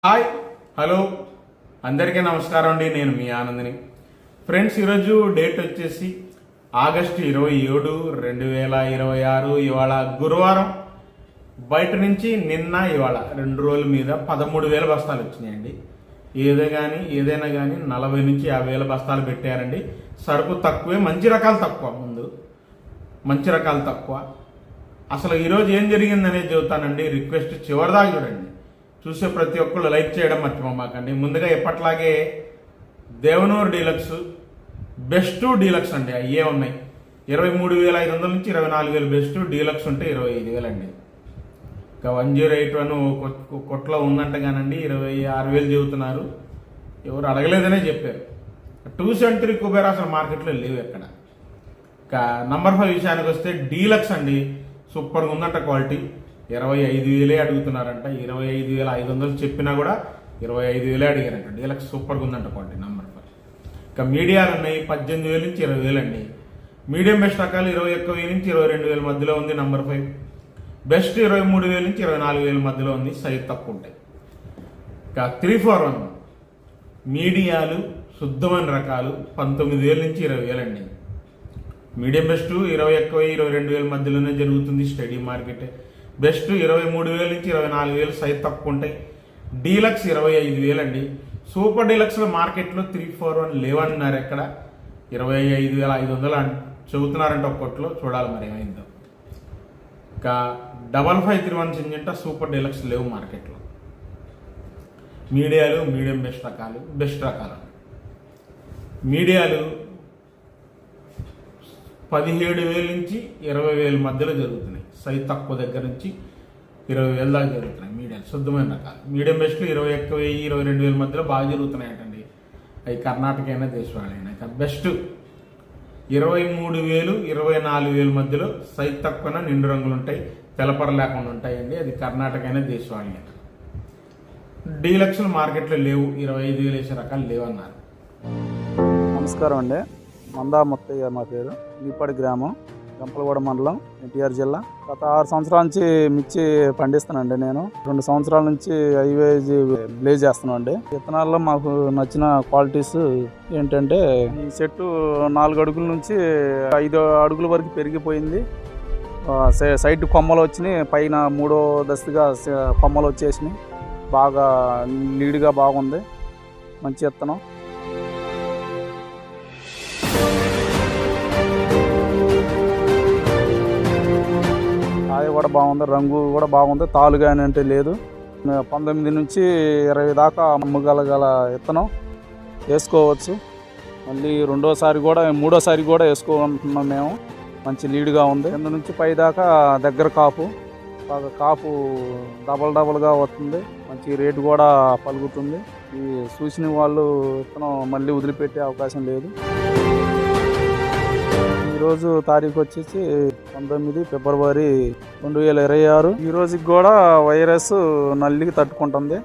Hi hello అందరికీ నమస్కారం అండి. నేను మీ ఆనందిని. ఫ్రెండ్స్, ఈరోజు డేట్ వచ్చేసి ఆగస్టు 27, 2026. ఇవాళ గురువారం. బయట నుంచి నిన్న ఇవాళ 2 రోజుల మీద 13,000 బస్తాలు వచ్చినాయండి. ఏదైనా కానీ 40 నుంచి 50,000 బస్తాలు పెట్టారండి. సరుకు తక్కువే, మంచి రకాలు తక్కువ. మంచి రకాలు తక్కువ. అసలు ఈరోజు ఏం జరిగిందనేది చెబుతానండి. రిక్వెస్ట్ చివరిదాకా చూడండి. చూసే ప్రతి ఒక్కళ్ళు లైక్ చేయడం మర్చిపోమాకండి. ముందుగా ఎప్పట్లాగే దేవనూరు డీలక్స్, బెస్ట్ డీలక్స్ అండి. అయ్యే ఉన్నాయి. 23,500 నుంచి 24,000 బెస్ట్, డీలక్స్ ఉంటే 25,000 అండి. ఇంకా 1081 కొట్లో ఉందంట కానండి 26,000 చెబుతున్నారు. ఎవరు అడగలేదనే చెప్పారు. 273 కుబేరా అసలు మార్కెట్లో లేవు ఎక్కడ. ఇంకా నంబర్ 5 విషయానికి వస్తే డీలక్స్ అండి. సూపర్గా ఉందంట క్వాలిటీ. 25,000 అడుగుతున్నారంట. 25,500 చెప్పినా కూడా 25,000 అడిగారంట. డీలక్స్ సూపర్గా ఉందంట క్వాలిటీ. నంబర్ 5. ఇంకా మీడియాలు ఉన్నాయి 18,000 నుంచి 20,000 అండి. మీడియం బెస్ట్ రకాలు 21,000 నుంచి 22,000 మధ్యలో ఉంది. నంబర్ 5 బెస్ట్ 23,000 నుంచి 24,000 మధ్యలో ఉంది. సైజ్ తక్కువ ఉంటాయి. ఇంకా 341 మీడియాలు శుద్ధమైన రకాలు 19,000 నుంచి 20,000 అండి. మీడియం బెస్ట్ 21,000, 22,000 మధ్యలోనే జరుగుతుంది. Study market. బెస్ట్ 23,000 నుంచి 24,000 సైజ్ తక్కువ ఉంటాయి. డీలక్స్ 25,000 అండి. సూపర్ డీలక్స్లో మార్కెట్లో 341 లేవన్నారు. ఎక్కడ 25,500 చెబుతున్నారంట ఒక్కట్లో. చూడాలి మరి ఏమైందో. ఇంకా 5531 సింజంట సూపర్ డీలక్స్ లేవు మార్కెట్లో. మీడియాలు మీడియం బెస్ట్ రకాలు. మీడియాలు 17,000 నుంచి 20,000 మధ్యలో జరుగుతున్నాయి. సైజ్ తక్కువ దగ్గర నుంచి 20,000 దాకా జరుగుతున్నాయి. మీడియాలు శుద్ధమైన రకాలు. మీడియం బెస్ట్లు 21,000, 22,000 మధ్యలో బాగా జరుగుతున్నాయంటండి. అవి కర్ణాటక అయినా దేశవాళైనా. ఇక బెస్ట్ 23,000, 24,000 మధ్యలో సైజ్ తక్కువ నిండు రంగులు ఉంటాయి. తెలపర లేకుండా ఉంటాయండి. అది కర్ణాటక అయినా దేశవాళి. డీలక్స్లు మార్కెట్లో లేవు. 25,000 వేసే రకాలు లేవన్నారు. నమస్కారం అండి. మందా ముత్తయ్య మా పేరు. నీపాడి గ్రామం, గంపలగూడ మండలం, ఎన్టీఆర్ జిల్లా. గత 6 సంవత్సరాల నుంచి మిర్చి పండిస్తానండి. నేను 2 సంవత్సరాల నుంచి ఐవేజ్ బ్లేజ్ చేస్తున్నాను అండి. విత్తనాల్లో మాకు నచ్చిన క్వాలిటీస్ ఏంటంటే, ఈ చెట్టు 4 అడుగుల నుంచి 5 అడుగుల వరకు పెరిగిపోయింది. సైడ్ కొమ్మలు వచ్చినాయి. పైన 3వ దశగా కొమ్మలు వచ్చేసినాయి. బాగా లీడ్గా బాగుంది. మంచి విత్తనం. కాయ కూడా బాగుంది. రంగు కూడా బాగుంది. తాలుగా అంటే లేదు. 19 నుంచి 20 దాకా అమ్మగలగల విత్తనం వేసుకోవచ్చు. మళ్ళీ రెండోసారి కూడా 3వసారి కూడా వేసుకోకుంటున్నాం మేము. మంచి లీడ్గా ఉంది. కింద నుంచి పై దాకా దగ్గర కాపు. బాగా కాపు డబల్గా వస్తుంది. మంచి రేటు కూడా పలుకుతుంది. ఈ చూసిన వాళ్ళు విత్తనం మళ్ళీ వదిలిపెట్టే అవకాశం లేదు. ఈరోజు తారీఖు వచ్చేసి 19 ఫిబ్రవరి 2026. ఈ రోజుకి కూడా వైరస్ నల్లికి తట్టుకుంటుంది.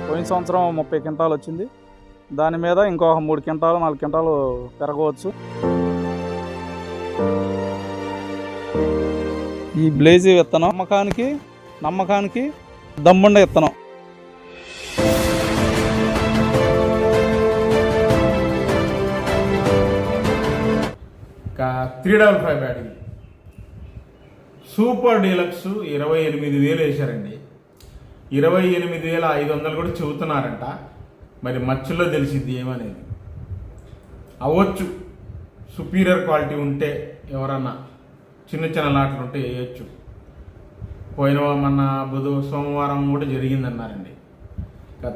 పోయిన సంవత్సరం 30 క్వింటాలు వచ్చింది. దాని మీద ఇంకో 3 క్వింటాలు 4 క్వింటాలు పెరగవచ్చు. ఈ బ్లేజీ విత్తనం నమ్మకానికి దమ్ముండ విత్తనం. ఇంకా 355 బ్యాటింగ్ సూపర్ డీలక్స్ 28,000 వేశారండి. 28,500 కూడా చెబుతున్నారంట. మరి మచ్చులో తెలిసిద్ది ఏమనేది. అవ్వచ్చు సుపీరియర్ క్వాలిటీ ఉంటే ఎవరన్నా చిన్న లాట్లు ఉంటే వేయచ్చు. పోయిన మొన్న సోమవారం కూడా జరిగిందన్నారండి.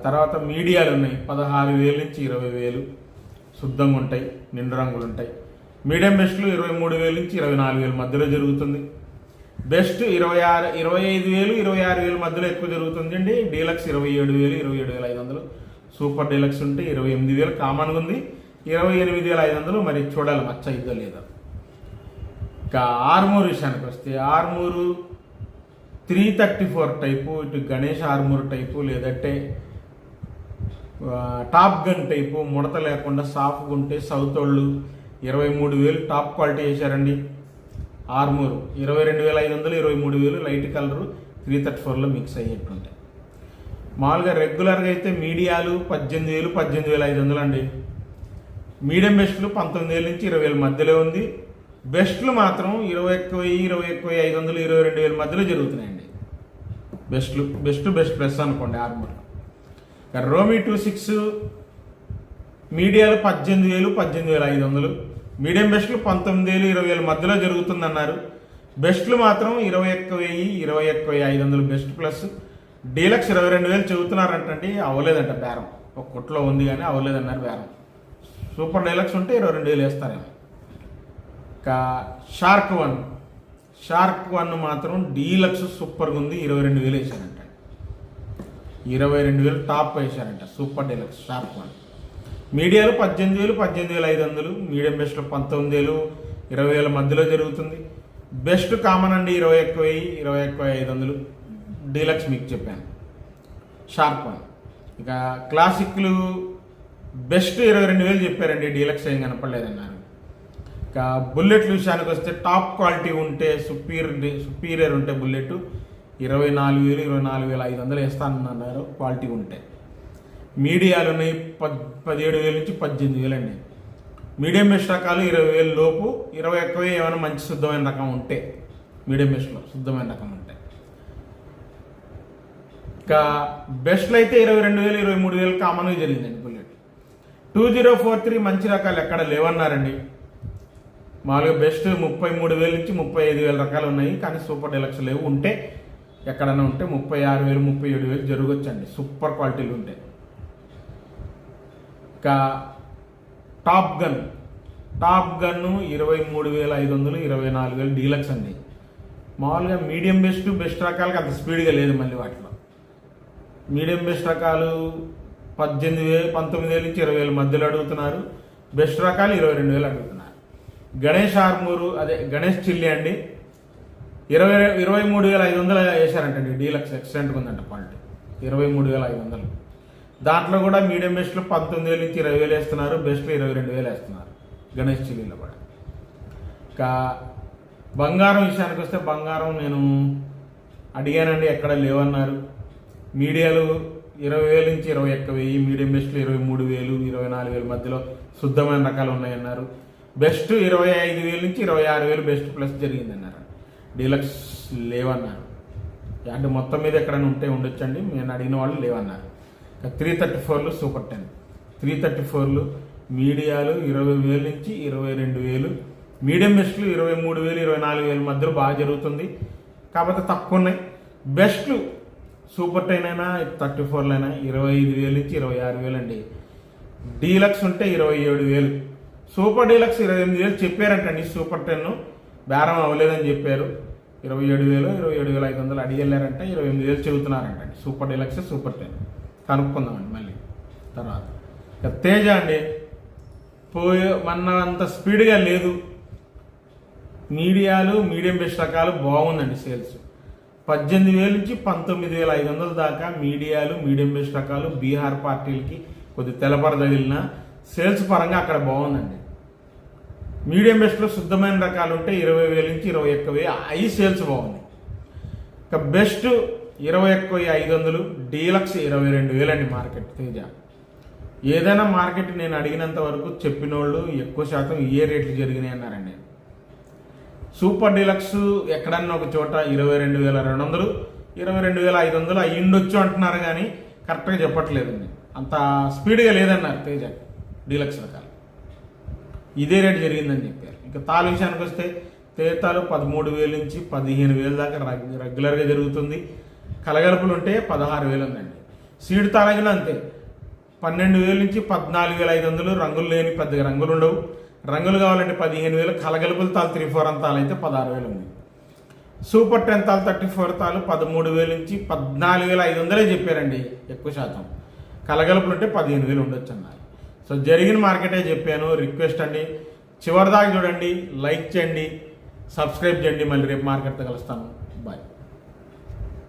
తర్వాత మీడియాలు ఉన్నాయి 16,000 నుంచి 20,000 శుద్ధంగా ఉంటాయి. నిండు రంగులు ఉంటాయి. మీడియం బెస్ట్లు 23,000 నుంచి 24,000 మధ్యలో జరుగుతుంది. బెస్ట్ 25,000, 26,000 మధ్యలో ఎక్కువ జరుగుతుంది అండి. డీలక్స్ 27,000, 27,500. సూపర్ డీలక్స్ ఉంటే 28,000 కామన్గా ఉంది. 28,500 మరి చూడాలి మచ్చ ఇద్దో లేదా. ఇంకా ఆర్మూర్ విషయానికి వస్తే ఆర్మూరు 334 టైపు, ఇటు గణేష్ ఆర్మూర్ టైపు, లేదంటే టాప్ గన్ టైపు ముడత లేకుండా సాఫ్గా ఉంటే సౌత్ వాళ్ళు 23,000 టాప్ క్వాలిటీ వేశారండి. ఆర్మూర్ 22,500, 23,000 లైట్ కలరు 334లో మిక్స్ అయ్యేట్టుంటాయి. మామూలుగా రెగ్యులర్గా అయితే మీడియాలు 18,000, 18,500 అండి. మీడియం బెస్ట్లు 19,000 నుంచి 20,000 మధ్యలో ఉంది. బెస్ట్లు మాత్రం 21,000, 21,500, 22,000 మధ్యలో జరుగుతున్నాయండి. బెస్ట్ ప్లస్ అనుకోండి ఆర్మూర్. రోమి 26 మీడియాలు 18,000, 18,500, మీడియం బెస్ట్లు 19,000, 20,000 మధ్యలో జరుగుతుందన్నారు. బెస్ట్లు మాత్రం 21,000, 21,500 బెస్ట్ ప్లస్. డీలక్స్ 22,000 చెబుతున్నారంటండి. అవ్వలేదంట బేరం. ఒక కొట్లో ఉంది కానీ అవ్వలేదన్నారు బేరం. సూపర్ డీలక్స్ ఉంటే 22,000 వేస్తారేమో. ఇంకా షార్క్ వన్ మాత్రం డీలక్స్ సూపర్గా ఉంది. 22,000 వేసారంట. 22,000 టాప్ వేశారంట సూపర్ డీలక్స్ షార్క్ వన్. మీడియాలు 18,000, 18,500, మీడియం బెస్ట్లో 19,000, 20,000 మధ్యలో జరుగుతుంది. బెస్ట్ కామన్ అండి 21,000, 21,500. డీలక్స్ మీకు చెప్పాను షార్ప్ వన్. ఇక క్లాసిక్లు బెస్ట్ 22,000 చెప్పారండి. డీలక్స్ ఏం కనపడలేదన్నారు. ఇక బుల్లెట్ విషయానికి వస్తే టాప్ క్వాలిటీ ఉంటే సుపీరియర్ ఉంటే బుల్లెట్ 24,000, 24,500 వేస్తానన్నారు క్వాలిటీ ఉంటే. మీడియాలు ఉన్నాయి 17,000 నుంచి 18,000 అండి. మీడియం బెస్ట్ రకాలు 20,000 లోపు, 21,000 ఏమైనా మంచి శుద్ధమైన రకం ఉంటే మీడియం బెస్ట్లో శుద్ధమైన రకం ఉంటే. ఇంకా బెస్ట్లు అయితే 22,000, 23,000 కామన్గా జరిగిందండి బుల్లెట్. 2043 మంచి రకాలు ఎక్కడ లేవన్నారండి. మామూలుగా బెస్ట్ 33,000 నుంచి 35,000 రకాలు ఉన్నాయి కానీ సూపర్ డీలక్స్ లేవు. ఉంటే ఎక్కడైనా ఉంటే 36,000, 37,000 జరగొచ్చండి సూపర్ క్వాలిటీలు ఉంటే. ఇంకా టాప్ గన్ 23,500, 24,000 డీలక్స్ అండి. మామూలుగా మీడియం బెస్ట్ రకాలకి అంత స్పీడ్గా లేదు. మళ్ళీ వాటిలో మీడియం బెస్ట్ రకాలు 18,000, 19,000 నుంచి 20,000 మధ్యలో అడుగుతున్నారు. బెస్ట్ రకాలు 22,000 అడుగుతున్నారు. గణేష్ ఆర్మూరు గణేష్ చిల్లి అండి 23,500 వేశారంటండి. డీలక్స్ ఎక్సలెంట్గా ఉందంట క్వాలిటీ 23,500. దాంట్లో కూడా మీడియం బెస్ట్లో 19,000 నుంచి 20,000 వేస్తున్నారు. బెస్ట్లో 22,000 వేస్తున్నారు గణేష్ చిల్లీలో కూడా. ఇంకా బంగారం విషయానికి వస్తే బంగారం నేను అడిగానండి ఎక్కడ లేవన్నారు. మీడియాలు 20,000 నుంచి 21,000, మీడియం బెస్ట్లు 23,000, 24,000 మధ్యలో శుద్ధమైన రకాలు ఉన్నాయన్నారు. బెస్ట్ 25,000 నుంచి 26,000 బెస్ట్ ప్లస్ జరిగిందన్నారు. డీలక్స్ లేవన్నారు. అంటే మొత్తం మీద ఎక్కడైనా ఉంటే ఉండొచ్చండి. నేను అడిగిన వాళ్ళు లేవన్నారు. 334లు సూపర్ 10, 334లు మీడియాలు 20,000 నుంచి 22,000, మీడియం బెస్ట్లు 23,000, 24,000 మధ్యలో బాగా జరుగుతుంది. కాకపోతే తక్కువ ఉన్నాయి. బెస్ట్లు సూపర్ 10 అయినా 34లు అయినా 25,000 నుంచి 26,000 అండి. డీలక్స్ ఉంటే 27,000. Super deluxe 28,000 చెప్పారంటండి. సూపర్ 10 బేరం అవ్వలేదని చెప్పారు. 27,000, 27,500 అడిగెళ్ళారంట. 28,000 చెబుతున్నారంటండి సూపర్ డీలక్స్ సూపర్ 10. కనుక్కుందామండి మళ్ళీ తర్వాత. తేజ అండి మొన్న అంత స్పీడ్గా లేదు. మీడియాలు మీడియం బెస్ట్ రకాలు బాగుందండి. సేల్స్ 18,000 నుంచి 19,500 దాకా మీడియాలు మీడియం బెస్ట్ రకాలు బీహార్ పార్టీలకి కొద్ది తెలపర తగిలిన సేల్స్ పరంగా అక్కడ బాగుందండి. మీడియం బెస్ట్లో శుద్ధమైన రకాలు ఉంటే 20,000 నుంచి 21,000 అవి సేల్స్ బాగుంది. ఇక బెస్ట్ 21,500, డీలక్స్ 22,000 అండి. మార్కెట్ తేజ ఏదైనా మార్కెట్ నేను అడిగినంత వరకు చెప్పిన వాళ్ళు ఎక్కువ శాతం ఏ రేట్లు జరిగినాయి అన్నారండి. సూపర్ డీలక్స్ ఎక్కడన్నా ఒక చోట 22,200, 22,500 అయ్యిండొచ్చు అంటున్నారు కానీ కరెక్ట్గా చెప్పట్లేదండి. అంత స్పీడ్గా లేదన్నారు తేజ డీలక్స్ రకాలు. ఇదే రేటు జరిగిందని చెప్పారు. ఇంకా తాలు విషయానికి వస్తే తేతాలు 13,000 నుంచి 15,000 దాకా రెగ్యులర్గా జరుగుతుంది. కలగలుపులు ఉంటే 16,000 ఉందండి. సీడ్ తాళగిన అంతే 12,000 నుంచి 14,500. రంగులు లేని పెద్దగా రంగులు ఉండవు. రంగులు కావాలంటే 15,000. కలగలుపులు తాలు 3-4 అంతాలు అయితే 16,000 ఉంది. సూపర్ 10 తాలు 34 తాలు 13,000 నుంచి 14,500 చెప్పారండి ఎక్కువ శాతం. కలగలుపులు ఉంటే 15,000 ఉండొచ్చు అన్నారు. సో జరిగిన మార్కెటే చెప్పాను. రిక్వెస్ట్ అండి చివరిదాకా చూడండి, లైక్ చేయండి, సబ్స్క్రైబ్ చేయండి. మళ్ళీ రేపు మార్కెట్తో కలుస్తాను. బాయ్.